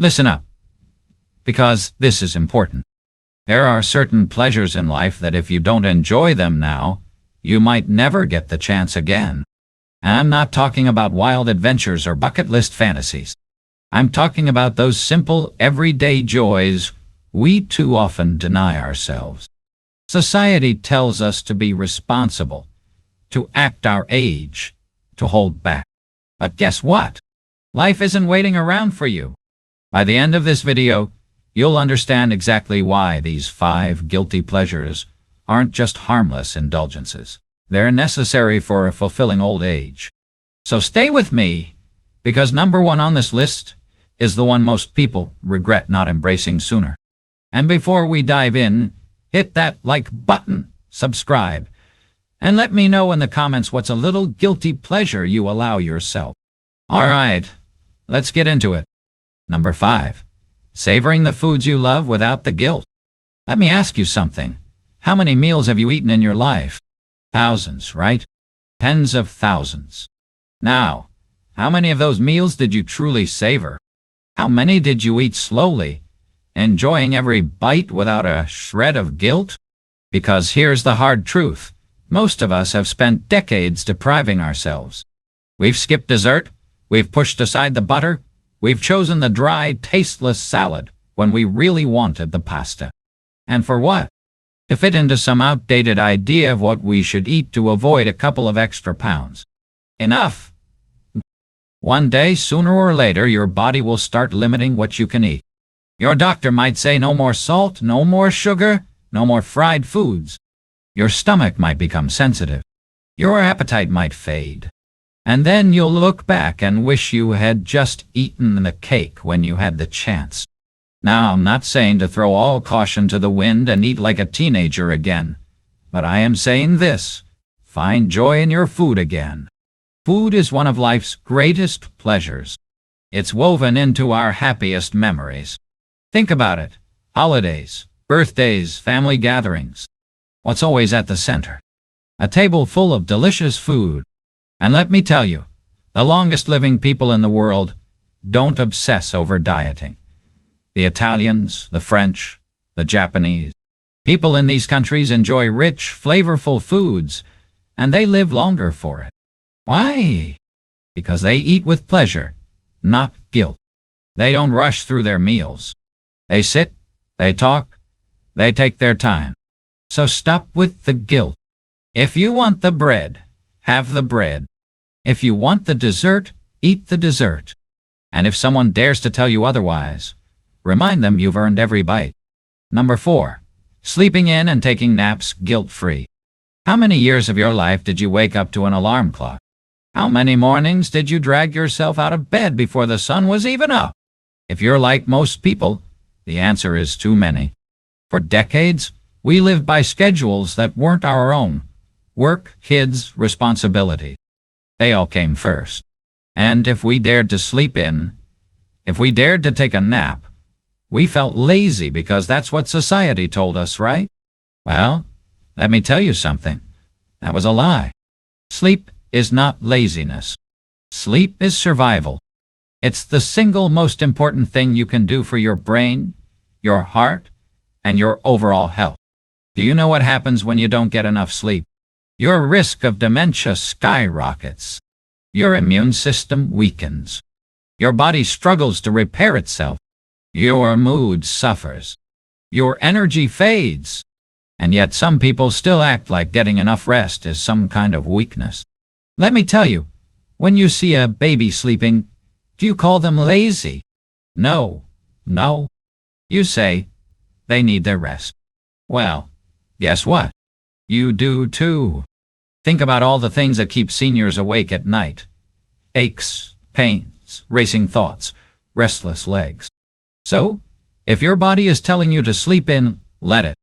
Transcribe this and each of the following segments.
Listen up, because this is important. There are certain pleasures in life that if you don't enjoy them now, you might never get the chance again. I'm not talking about wild adventures or bucket list fantasies. I'm talking about those simple, everyday joys we too often deny ourselves. Society tells us to be responsible, to act our age, to hold back. But guess what? Life isn't waiting around for you. By the end of this video, you'll understand exactly why these 5 guilty pleasures aren't just harmless indulgences. They're necessary for a fulfilling old age. So stay with me, because number 1 on this list is the one most people regret not embracing sooner. And before we dive in, hit that like button, subscribe, and let me know in the comments what's a little guilty pleasure you allow yourself. All right, let's get into it. Number 5, savoring the foods you love without the guilt. Let me ask you something. How many meals have you eaten in your life? Thousands, right? Tens of thousands. Now, how many of those meals did you truly savor? How many did you eat slowly, enjoying every bite without a shred of guilt? Because here's the hard truth. Most of us have spent decades depriving ourselves. We've skipped dessert, we've pushed aside the butter, we've chosen the dry, tasteless salad when we really wanted the pasta. And for what? To fit into some outdated idea of what we should eat to avoid a couple of extra pounds. Enough! One day, sooner or later, your body will start limiting what you can eat. Your doctor might say no more salt, no more sugar, no more fried foods. Your stomach might become sensitive. Your appetite might fade. And then you'll look back and wish you had just eaten the cake when you had the chance. Now, I'm not saying to throw all caution to the wind and eat like a teenager again, but I am saying this: find joy in your food again. Food is one of life's greatest pleasures. It's woven into our happiest memories. Think about it. Holidays, birthdays, family gatherings. What's always at the center? A table full of delicious food. And let me tell you, the longest living people in the world don't obsess over dieting. The Italians, the French, the Japanese. People in these countries enjoy rich, flavorful foods, and they live longer for it. Why? Because they eat with pleasure, not guilt. They don't rush through their meals. They sit, they talk, they take their time. So stop with the guilt. If you want the bread, have the bread. If you want the dessert, eat the dessert. And if someone dares to tell you otherwise, remind them you've earned every bite. Number 4, sleeping in and taking naps guilt-free. How many years of your life did you wake up to an alarm clock? How many mornings did you drag yourself out of bed before the sun was even up? If you're like most people, the answer is too many. For decades, we lived by schedules that weren't our own. Work, kids, responsibility. They all came first. And if we dared to sleep in, if we dared to take a nap, we felt lazy because that's what society told us, right? Well, let me tell you something. That was a lie. Sleep is not laziness. Sleep is survival. It's the single most important thing you can do for your brain, your heart, and your overall health. Do you know what happens when you don't get enough sleep? Your risk of dementia skyrockets. Your immune system weakens. Your body struggles to repair itself. Your mood suffers. Your energy fades. And yet some people still act like getting enough rest is some kind of weakness. Let me tell you, when you see a baby sleeping, do you call them lazy? No. You say, they need their rest. Well, guess what? You do too. Think about all the things that keep seniors awake at night. Aches, pains, racing thoughts, restless legs. So, if your body is telling you to sleep in, let it.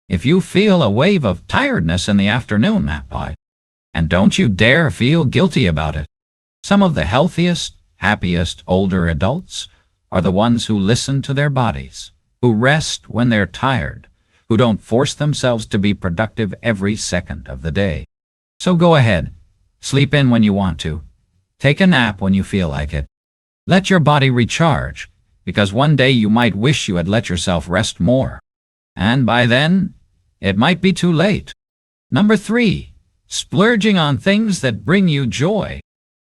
If you feel a wave of tiredness in the afternoon, that part. And don't you dare feel guilty about it. Some of the healthiest, happiest older adults are the ones who listen to their bodies, who rest when they're tired, who don't force themselves to be productive every second of the day. So go ahead, sleep in when you want to. Take a nap when you feel like it. Let your body recharge, because one day you might wish you had let yourself rest more. And by then, it might be too late. Number 3, splurging on things that bring you joy.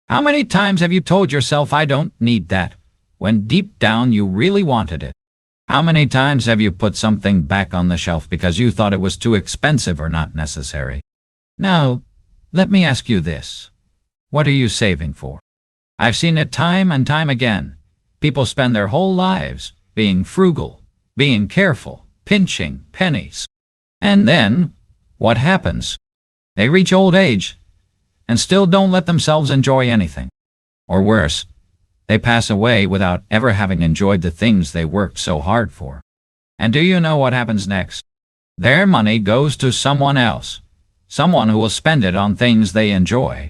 How many times have you told yourself, I don't need that, when deep down you really wanted it? How many times have you put something back on the shelf because you thought it was too expensive or not necessary? Now, let me ask you this. What are you saving for? I've seen it time and time again. People spend their whole lives being frugal, being careful, pinching pennies. And then, what happens? They reach old age and still don't let themselves enjoy anything. Or worse, they pass away without ever having enjoyed the things they worked so hard for. And do you know what happens next? Their money goes to someone else, someone who will spend it on things they enjoy.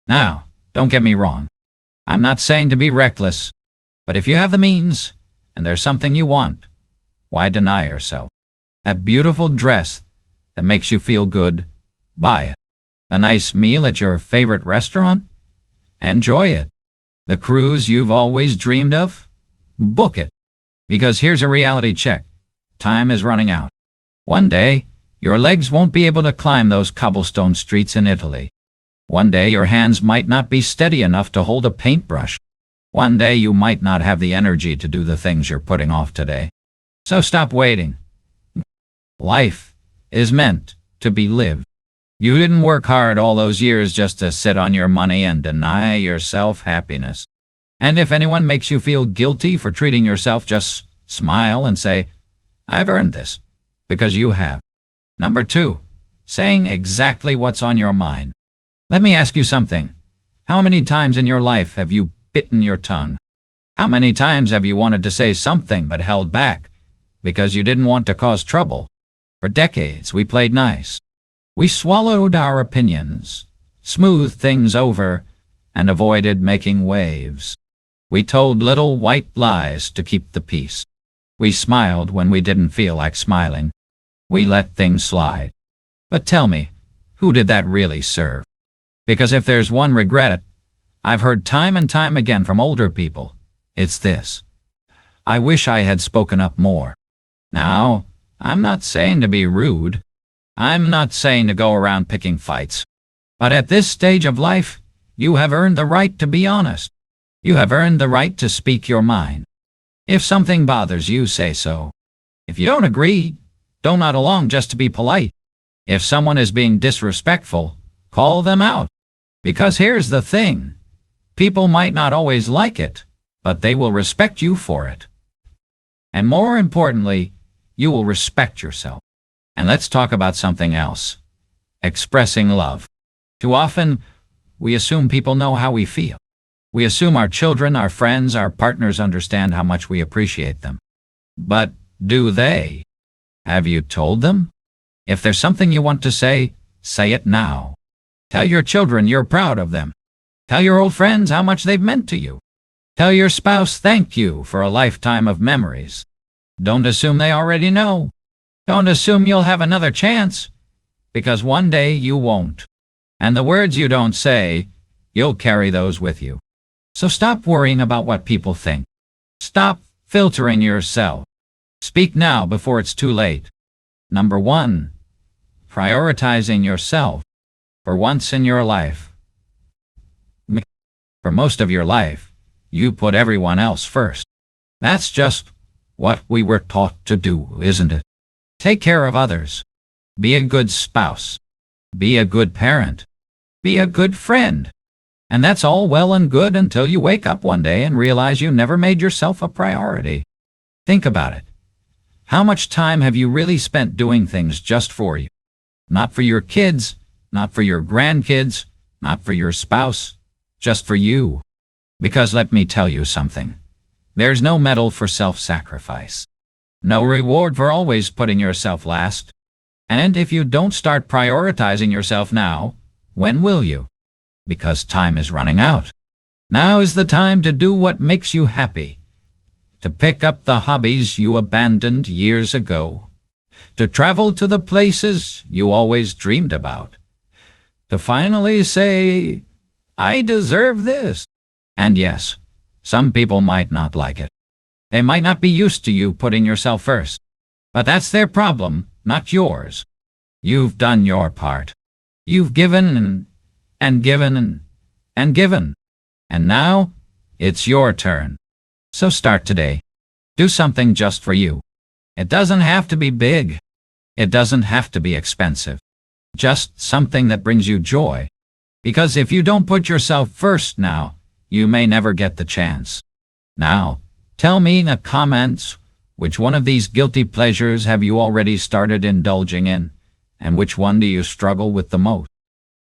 Now, don't get me wrong. I'm not saying to be reckless, but if you have the means and there's something you want, why deny yourself? A beautiful dress that makes you feel good, buy it. A nice meal at your favorite restaurant? Enjoy it. The cruise you've always dreamed of? Book it. Because here's a reality check. Time is running out. One day, your legs won't be able to climb those cobblestone streets in Italy. One day, your hands might not be steady enough to hold a paintbrush. One day, you might not have the energy to do the things you're putting off today. So stop waiting. Life is meant to be lived. You didn't work hard all those years just to sit on your money and deny yourself happiness. And if anyone makes you feel guilty for treating yourself, just smile and say, I've earned this, because you have. Number 2, saying exactly what's on your mind. Let me ask you something. How many times in your life have you bitten your tongue? How many times have you wanted to say something but held back because you didn't want to cause trouble? For decades, we played nice. We swallowed our opinions, smoothed things over, and avoided making waves. We told little white lies to keep the peace. We smiled when we didn't feel like smiling. We let things slide. But tell me, who did that really serve? Because if there's one regret I've heard time and time again from older people, it's this. I wish I had spoken up more. Now, I'm not saying to be rude. I'm not saying to go around picking fights. But at this stage of life, you have earned the right to be honest. You have earned the right to speak your mind. If something bothers you, say so. If you don't agree, don't nod along just to be polite. If someone is being disrespectful, call them out. Because here's the thing. People might not always like it, but they will respect you for it. And more importantly, you will respect yourself. And let's talk about something else. Expressing love. Too often, we assume people know how we feel. We assume our children, our friends, our partners understand how much we appreciate them. But do they? Have you told them? If there's something you want to say it now. Tell your children you're proud of them. Tell your old friends how much they've meant to you. Tell your spouse thank you for a lifetime of memories. Don't assume they already know. Don't assume you'll have another chance, because one day you won't. And the words you don't say, you'll carry those with you. So stop worrying about what people think. Stop filtering yourself. Speak now before it's too late. Number 1, prioritizing yourself. For once in your life, for most of your life, you put everyone else first. That's just what we were taught to do, isn't it? Take care of others. Be a good spouse. Be a good parent. Be a good friend. And that's all well and good until you wake up one day and realize you never made yourself a priority. Think about it. How much time have you really spent doing things just for you? Not for your kids, not for your grandkids, not for your spouse, just for you. Because let me tell you something. There's no medal for self-sacrifice. No reward for always putting yourself last. And if you don't start prioritizing yourself now, when will you? Because time is running out. Now is the time to do what makes you happy. To pick up the hobbies you abandoned years ago. To travel to the places you always dreamed about. To finally say, I deserve this. And yes, some people might not like it. They might not be used to you putting yourself first. But that's their problem, not yours. You've done your part. You've given and given and given. And now, it's your turn. So start today. Do something just for you. It doesn't have to be big. It doesn't have to be expensive. Just something that brings you joy. Because if you don't put yourself first now, you may never get the chance. Now, tell me in the comments, which one of these guilty pleasures have you already started indulging in, and which one do you struggle with the most?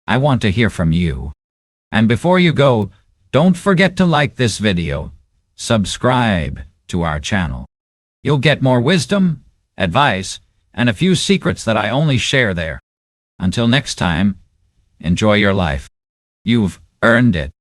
I want to hear from you. And before you go, don't forget to like this video, subscribe to our channel. You'll get more wisdom, advice, and a few secrets that I only share there. Until next time, enjoy your life. You've earned it.